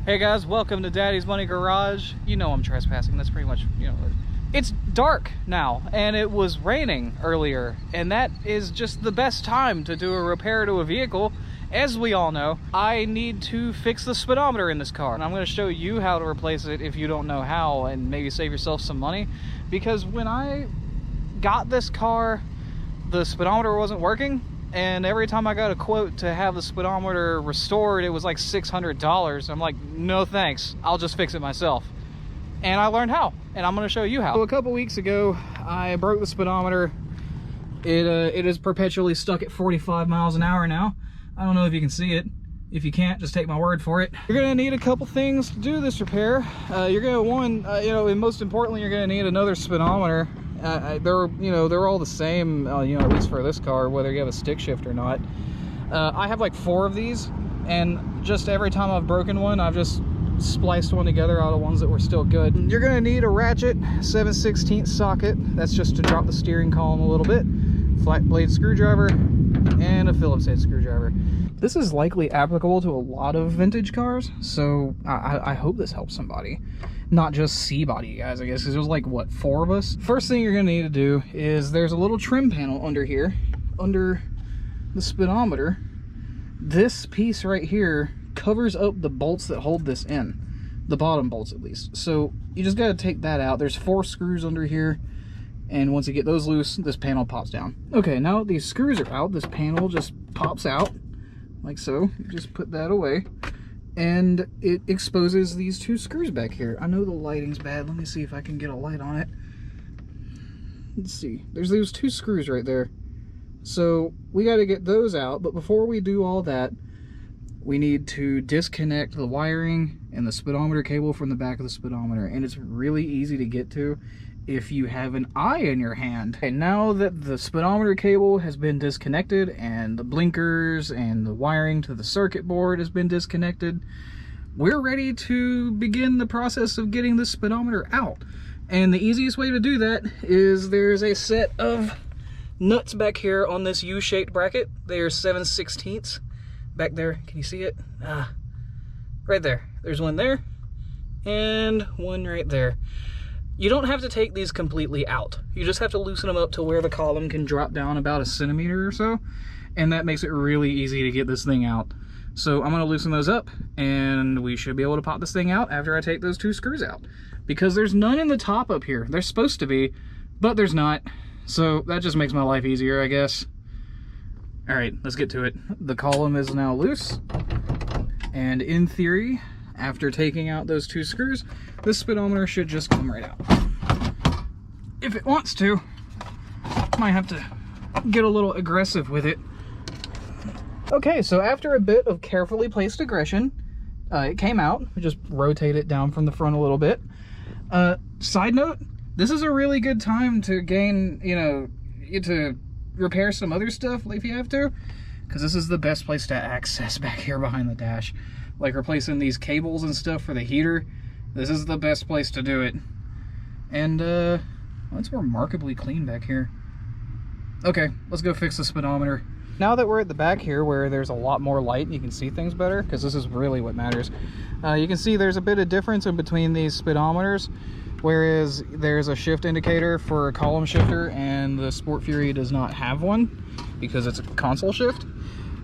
Hey guys, welcome to Daddy's Money Garage. You know I'm trespassing, that's pretty much, it's dark now, and it was raining earlier, and that is just the best time to do a repair to a vehicle. As we all know, I need to fix the speedometer in this car, and I'm going to show you how to replace it if you don't know how, and maybe save yourself some money. Because when I got this car, the speedometer wasn't working, and every time I got a quote to have the speedometer restored, it was like $600. I'm like, no thanks, I'll just fix it myself. And I learned how, and I'm going to show you how. So a couple weeks ago, I broke the speedometer. It is perpetually stuck at 45 miles an hour now. I don't know if you can see it. If you can't, just take my word for it. You're going to need a couple things to do this repair. You're going to, and most importantly, you're going to need another speedometer. They're all the same, at least for this car, whether you have a stick shift or not. I have like 4 of these, and just every time I've broken one, I've just spliced one together out of ones that were still good. You're gonna need a ratchet 7/16 socket. That's just to drop the steering column a little bit. Flat blade screwdriver, and a Phillips head screwdriver. This is likely applicable to a lot of vintage cars, so I hope this helps somebody. Not just C-body guys, I guess, because there's like, what, 4 of us? First thing you're gonna need to do is there's a little trim panel under here, under the speedometer. This piece right here covers up the bolts that hold this in, the bottom bolts at least. So you just gotta take that out. There's 4 screws under here, and once you get those loose, this panel pops down. Okay, now that these screws are out, this panel just pops out like so. You just put that away, and it exposes these 2 screws back here. I know the lighting's bad. Let me see if I can get a light on it. Let's see. There's those 2 screws right there. So we got to get those out, but before we do all that, we need to disconnect the wiring and the speedometer cable from the back of the speedometer, and it's really easy to get to if you have an eye in your hand. Okay, now that the speedometer cable has been disconnected and the blinkers and the wiring to the circuit board has been disconnected, we're ready to begin the process of getting the speedometer out. And the easiest way to do that is there's a set of nuts back here on this U-shaped bracket. They're 7/16 back there. Can you see it? Right there. There's one there and one right there. You don't have to take these completely out. You just have to loosen them up to where the column can drop down about a centimeter or so, and that makes it really easy to get this thing out. So I'm going to loosen those up, and we should be able to pop this thing out after I take those 2 screws out. Because there's none in the top up here. There's supposed to be, but there's not. So that just makes my life easier, I guess. Alright, let's get to it. The column is now loose, and in theory, after taking out those 2 screws, this speedometer should just come right out. If it wants to, might have to get a little aggressive with it. Okay, so after a bit of carefully placed aggression, it came out. We just rotate it down from the front a little bit. Side note, this is a really good time to gain, to repair some other stuff if you have to, because this is the best place to access back here behind the dash. Like replacing these cables and stuff for the heater, this is the best place to do it. And well, it's remarkably clean back here. Okay, let's go fix the speedometer. Now that we're at the back here where there's a lot more light, you can see things better, because this is really what matters. You can see there's a bit of difference in between these speedometers, whereas there's a shift indicator for a column shifter, and the SportFury does not have one because it's a console shift.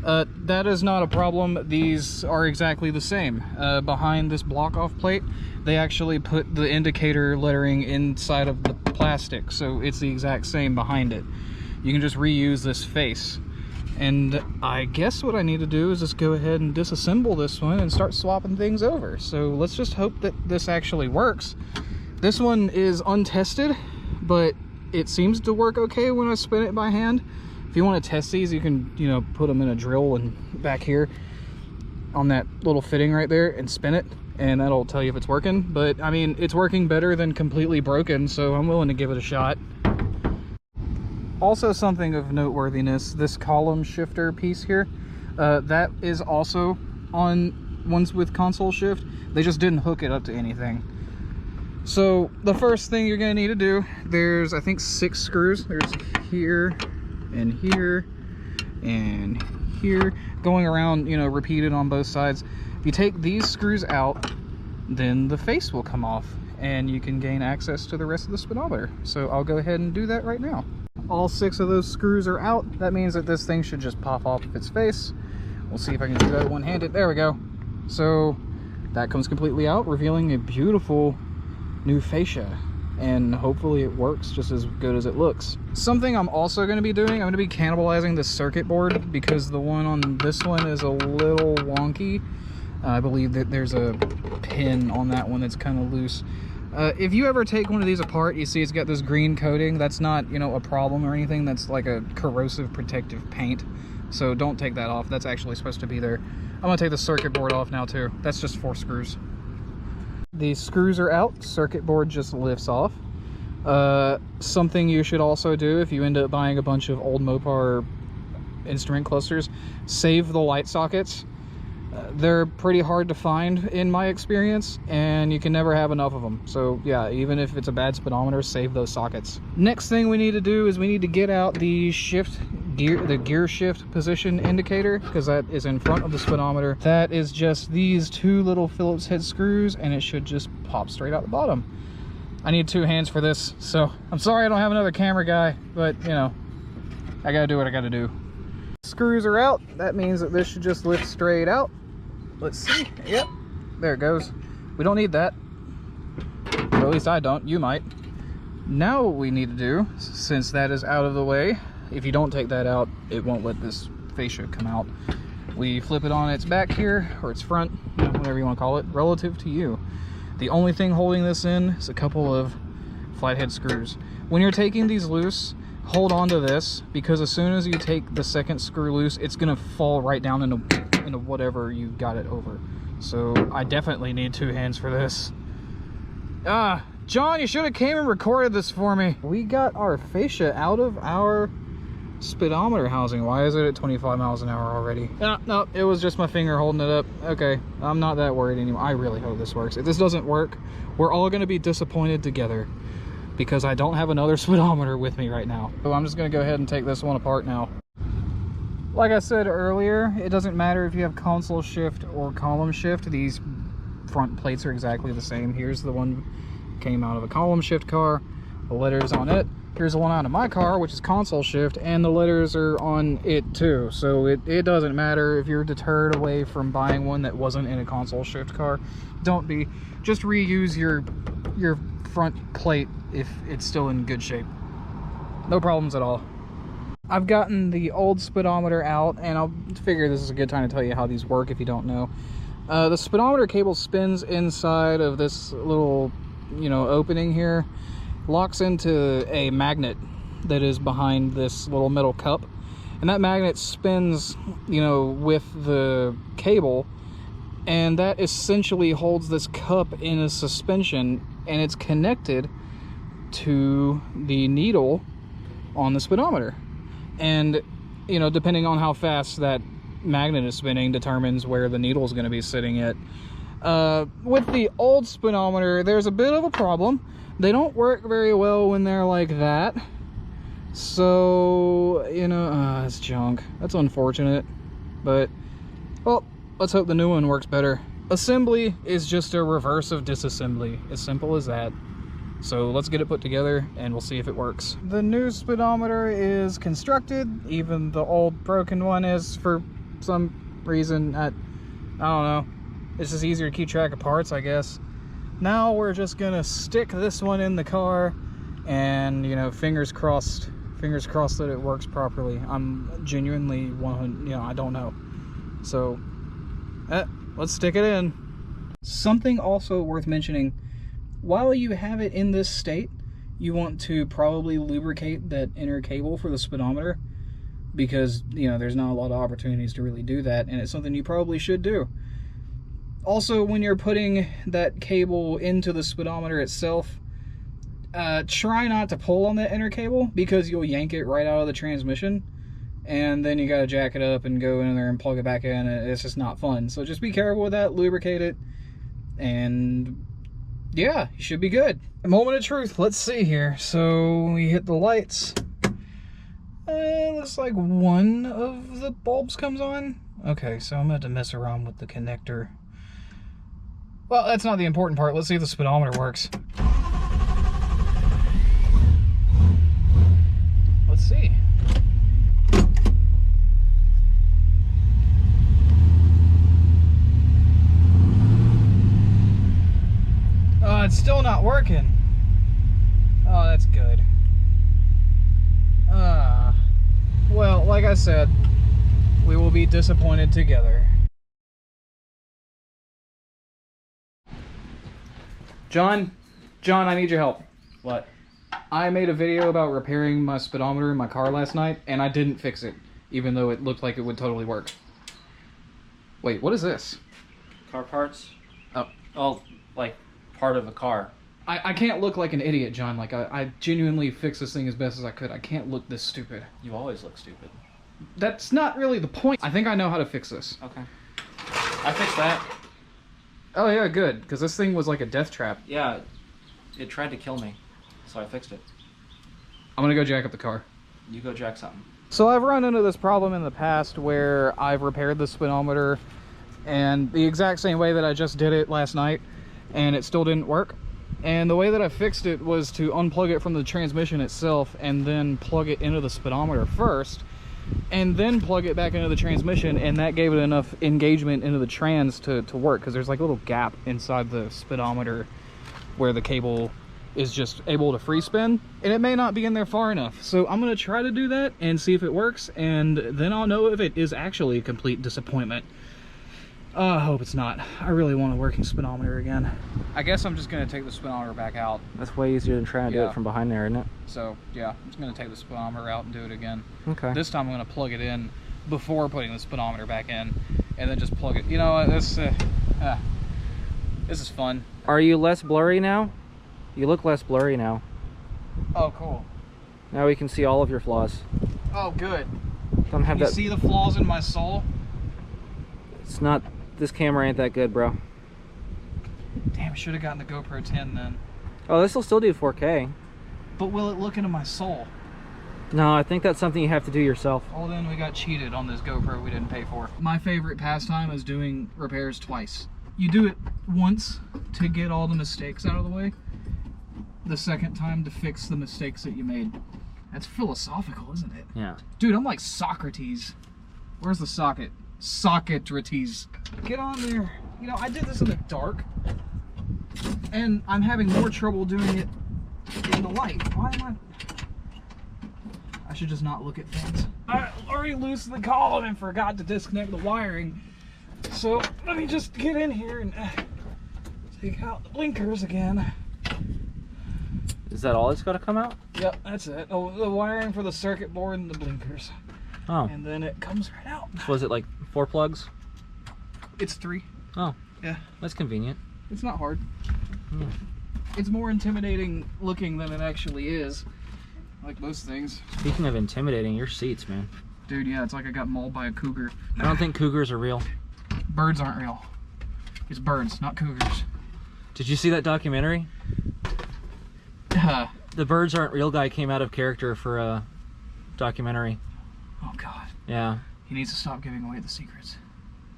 That is not a problem. These are exactly the same. Behind this block-off plate, they actually put the indicator lettering inside of the plastic, so it's the exact same behind it. You can just reuse this face. And I guess what I need to do is just go ahead and disassemble this one and start swapping things over. So let's just hope that this actually works. This one is untested, but it seems to work okay when I spin it by hand. If you want to test these, you can, put them in a drill and back here on that little fitting right there and spin it, and that'll tell you if it's working. But I mean, it's working better than completely broken, so I'm willing to give it a shot. Also, something of noteworthiness, this column shifter piece here, that is also on ones with console shift. They just didn't hook it up to anything. So the first thing you're going to need to do, there's I think 6 screws. There's here and here and here, going around, repeated on both sides. If you take these screws out, then the face will come off and you can gain access to the rest of the speedometer. So I'll go ahead and do that right now. All 6 of those screws are out. That means that this thing should just pop off its face. We'll see if I can do that one-handed. There we go. So that comes completely out, revealing a beautiful new fascia. And hopefully it works just as good as it looks. Something I'm also going to be doing, I'm going to be cannibalizing the circuit board because the one on this one is a little wonky. I believe that there's a pin on that one that's kind of loose. If you ever take one of these apart, you see it's got this green coating. That's not, you know, a problem or anything. That's like a corrosive protective paint. So don't take that off. That's actually supposed to be there. I'm going to take the circuit board off now too. That's just 4 screws. The screws are out. Circuit board just lifts off. Something you should also do if you end up buying a bunch of old Mopar instrument clusters, save the light sockets. They're pretty hard to find in my experience, and you can never have enough of them. So yeah, even if it's a bad speedometer, save those sockets. Next thing we need to do is we need to get out the gear shift position indicator, because that is in front of the speedometer. That is just these 2 little Phillips head screws, and it should just pop straight out the bottom. I need 2 hands for this, so I'm sorry I don't have another camera guy, but you know, I gotta do what I gotta do. Screws are out. That means that this should just lift straight out. Let's see. Yep, there it goes. We don't need that, or at least I don't. You might. Now what we need to do, since that is out of the way, if you don't take that out, it won't let this fascia come out. We flip it on its back here, or its front, you know, whatever you want to call it, relative to you. The only thing holding this in is a couple of flathead screws. When you're taking these loose, hold on to this, because as soon as you take the second screw loose, it's gonna fall right down into whatever you got it over. So I definitely need 2 hands for this. John, you should have came and recorded this for me. We got our fascia out of our speedometer housing. Why is it at 25 miles an hour already? No, it was just my finger holding it up. Okay, I'm not that worried anymore. I really hope this works. If this doesn't work, we're all gonna be disappointed together, because I don't have another speedometer with me right now. So I'm just gonna go ahead and take this one apart now. Like I said earlier, it doesn't matter if you have console shift or column shift. These front plates are exactly the same. Here's the one came out of a column shift car, the letters on it. Here's the one out of my car, which is console shift, and the letters are on it too. So it doesn't matter if you're deterred away from buying one that wasn't in a console shift car. Don't be. Just reuse your front plate if it's still in good shape. No problems at all. I've gotten the old speedometer out, and I'll figure this is a good time to tell you how these work if you don't know. The speedometer cable spins inside of this little, you know, opening here, locks into a magnet that is behind this little metal cup, and that magnet spins, you know, with the cable, and that essentially holds this cup in a suspension, and it's connected to the needle on the speedometer. And, you know, depending on how fast that magnet is spinning determines where the needle is going to be sitting at. With the old speedometer, there's a bit of a problem. They don't work very well when they're like that. So, you know, it's junk. That's unfortunate. But, well, let's hope the new one works better. Assembly is just a reverse of disassembly. As simple as that. So let's get it put together and we'll see if it works. The new speedometer is constructed. Even the old broken one is, for some reason. I don't know. It's just easier to keep track of parts, I guess. Now we're just gonna stick this one in the car and, you know, fingers crossed that it works properly. I'm genuinely 100, you know, I don't know. So let's stick it in. Something also worth mentioning, while you have it in this state, you want to probably lubricate that inner cable for the speedometer, because, you know, there's not a lot of opportunities to really do that, and it's something you probably should do. Also, when you're putting that cable into the speedometer itself, try not to pull on that inner cable, because you'll yank it right out of the transmission, and then you gotta jack it up and go in there and plug it back in, and it's just not fun. So just be careful with that, lubricate it, and yeah, you should be good. A moment of truth, let's see here. So we hit the lights. Looks like one of the bulbs comes on. Okay, so I'm gonna have to mess around with the connector. Well, that's not the important part. Let's see if the speedometer works. Let's see. It's still not working. Oh, that's good. Well, like I said, we will be disappointed together. John, I need your help. What? I made a video about repairing my speedometer in my car last night, and I didn't fix it, even though it looked like it would totally work. Wait, what is this? Car parts? Oh. Oh, like part of a car. I can't look like an idiot, John. Like, I genuinely fixed this thing as best as I could. I can't look this stupid. You always look stupid. That's not really the point. I think I know how to fix this. Okay. I fixed that. Oh, yeah, good. Because this thing was like a death trap. Yeah, it tried to kill me, so I fixed it. I'm going to go jack up the car. You go jack something. So I've run into this problem in the past where I've repaired the speedometer and the exact same way that I just did it last night, and it still didn't work. And the way that I fixed it was to unplug it from the transmission itself and then plug it into the speedometer first, and then plug it back into the transmission, and that gave it enough engagement into the trans to work, because there's like a little gap inside the speedometer where the cable is just able to free spin, and it may not be in there far enough. So I'm going to try to do that and see if it works, and then I'll know if it is actually a complete disappointment. I hope it's not. I really want a working speedometer again. I guess I'm just going to take the speedometer back out. That's way easier than trying to do it from behind there, isn't it? So, yeah, I'm just going to take the speedometer out and do it again. Okay. This time I'm going to plug it in before putting the speedometer back in, and then just plug it. You know what? This is fun. Are you less blurry now? You look less blurry now. Oh, cool. Now we can see all of your flaws. Oh, good. Don't have you that. See the flaws in my soul? It's not. This camera ain't that good, bro. Damn, I should have gotten the GoPro 10 then. Oh, this will still do 4K. But will it look into my soul? No, I think that's something you have to do yourself. Well, then we got cheated on this GoPro we didn't pay for. My favorite pastime is doing repairs twice. You do it once to get all the mistakes out of the way. The second time to fix the mistakes that you made. That's philosophical, isn't it? Yeah. Dude, I'm like Socrates. Where's the socket? Socrates. Get on there. You know, I did this in the dark, and I'm having more trouble doing it in the light. Why am I should just not look at things. I already loosened the column and forgot to disconnect the wiring. So let me just get in here and take out the blinkers again. Is that all that's got to come out? Yep, that's it. Oh, the wiring for the circuit board and the blinkers. Oh. And then it comes right out. Was it like 4 plugs? It's 3. Oh. Yeah. That's convenient. It's not hard. Yeah. It's more intimidating looking than it actually is. Like most things. Speaking of intimidating, your seats, man. Dude, yeah, it's like I got mauled by a cougar. I don't think cougars are real. Birds aren't real. It's birds, not cougars. Did you see that documentary? The birds aren't real guy came out of character for a documentary. Oh God. Yeah. He needs to stop giving away the secrets.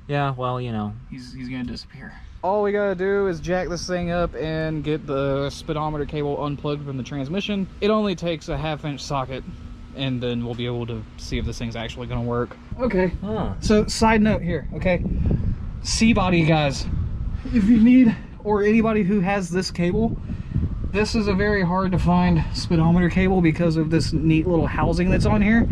Yeah, well, you know. He's gonna disappear. All we gotta do is jack this thing up and get the speedometer cable unplugged from the transmission. It only takes a 1/2-inch socket, and then we'll be able to see if this thing's actually gonna work. Okay. Huh. So, side note here, okay? C-body guys, if you need, or anybody who has this cable, this is a very hard to find speedometer cable because of this neat little housing that's on here.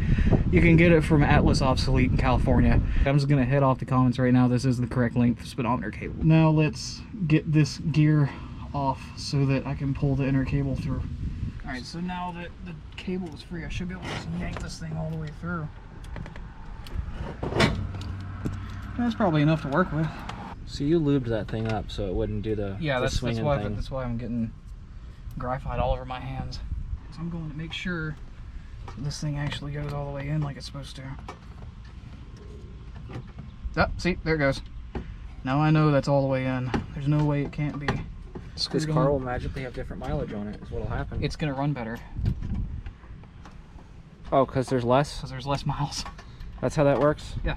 You can get it from Atlas Obsolete in California. I'm just gonna head off the comments right now. This is the correct length speedometer cable. Now let's get this gear off so that I can pull the inner cable through. All right, so now that the cable is free, I should be able to just yank this thing all the way through. That's probably enough to work with. So you lubed that thing up so it wouldn't do the that's swinging why thing. that's why I'm getting graphite all over my hands. So I'm going to make sure this thing actually goes all the way in like it's supposed to. Oh, see, there it goes. Now I know that's all the way in. There's no way it can't be. This car will magically have different mileage on it, is what'll happen. It's gonna run better. Oh, because there's less? Because there's less miles. That's how that works? Yeah.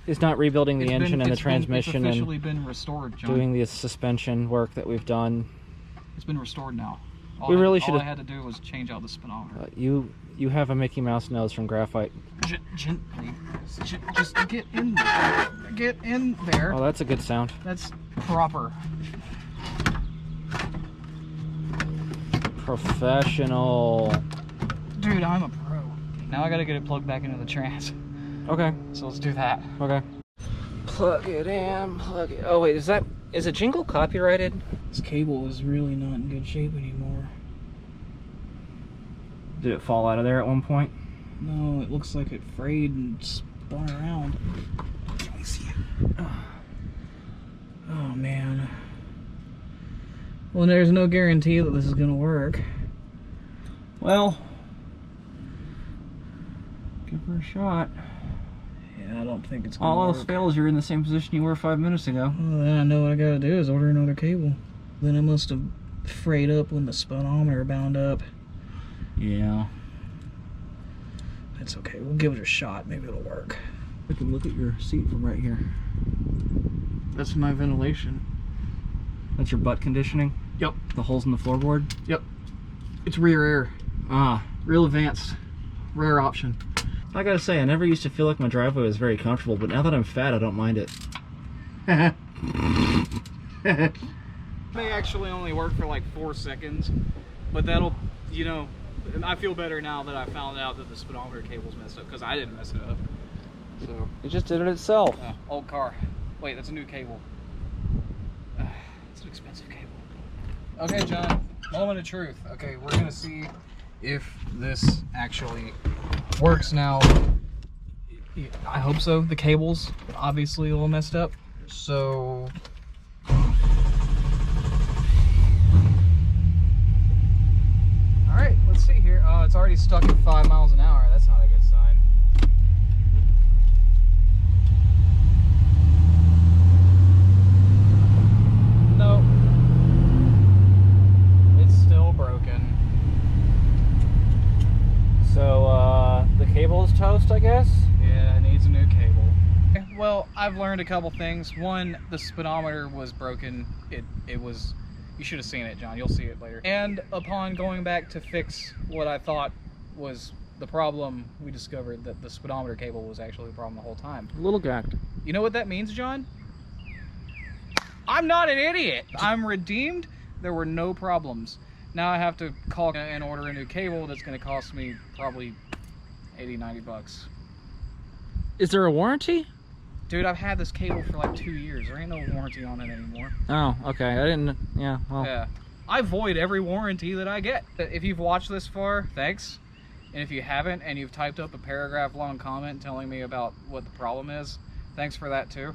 He's not rebuilding the engine and the transmission it's officially been restored, John. doing the suspension work that we've done. It's been restored now. We really should All have. I had to do was change out the speedometer. You have a Mickey Mouse nose from graphite. Gently. Just get in there. Get in there. Oh, that's a good sound. That's proper. Professional. Dude, I'm a pro. Now I gotta get it plugged back into the trans. Okay. So let's do that. Okay. Plug it in, plug it. Oh wait, is a jingle copyrighted? This cable is really not in good shape anymore. Did it fall out of there at one point? No, it looks like it frayed and spun around. Let me see it. Oh man. Well, there's no guarantee that this is gonna work. Well, give her a shot. Yeah, I don't think it's gonna All work. else fails, you're in the same position you were 5 minutes ago. Well, then I know what I gotta do is order another cable. Then it must have frayed up when the speedometer bound up. Yeah. That's okay, we'll give it a shot, maybe it'll work. I can look at your seat from right here. That's my ventilation. That's your butt conditioning? Yep. The holes in the floorboard? Yep. It's rear air. Ah. Real advanced. Rare option. I gotta say, I never used to feel like my driveway was very comfortable, but now that I'm fat, I don't mind it. May actually only work for like 4 seconds, but that'll, you know, I feel better now that I found out that the speedometer cable's messed up, because I didn't mess it up. So It just did it itself. old car. Wait, that's a new cable. It's an expensive cable. Okay, John, moment of truth. Okay, we're gonna see if this actually works now. I hope so. The cable's obviously a little messed up, so alright, let's see here. Oh, it's already stuck at 5 miles an hour. That's not a good sign. No. It's still broken. So, the cable is toast, I guess? Yeah, it needs a new cable. Well, I've learned a couple things. One, the speedometer was broken. It was, you should have seen it, John. You'll see it later. And upon going back to fix what I thought was the problem, we discovered that the speedometer cable was actually the problem the whole time. A little gacked. You know what that means, John? I'm not an idiot. I'm redeemed. There were no problems. Now I have to call and order a new cable that's going to cost me probably 80, 90 bucks. Is there a warranty? Dude, I've had this cable for like 2 years. There ain't no warranty on it anymore. Oh, okay. I didn't, yeah, well. Yeah. I void every warranty that I get. If you've watched this far, thanks. And if you haven't, and you've typed up a paragraph long comment telling me about what the problem is, thanks for that too.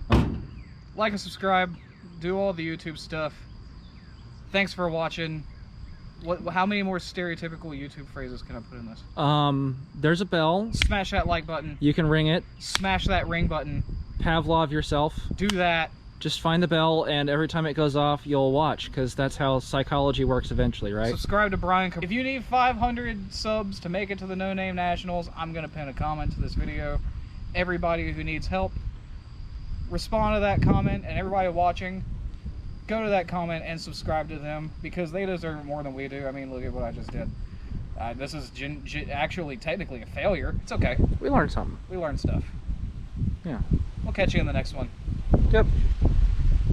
Like and subscribe. Do all the YouTube stuff. Thanks for watching. How many more stereotypical YouTube phrases can I put in this? There's a bell. Smash that like button. You can ring it. Smash that ring button. Pavlov yourself. Do that. Just find the bell, and every time it goes off, you'll watch, because that's how psychology works eventually, right? Subscribe to Brian. If you need 500 subs to make it to the No Name Nationals, I'm going to pin a comment to this video. Everybody who needs help, respond to that comment, and everybody watching, go to that comment and subscribe to them, because they deserve it more than we do. I mean, look at what I just did. This is actually technically a failure. It's okay. We learned something. We learned stuff. Yeah. We'll catch you in the next one. Yep.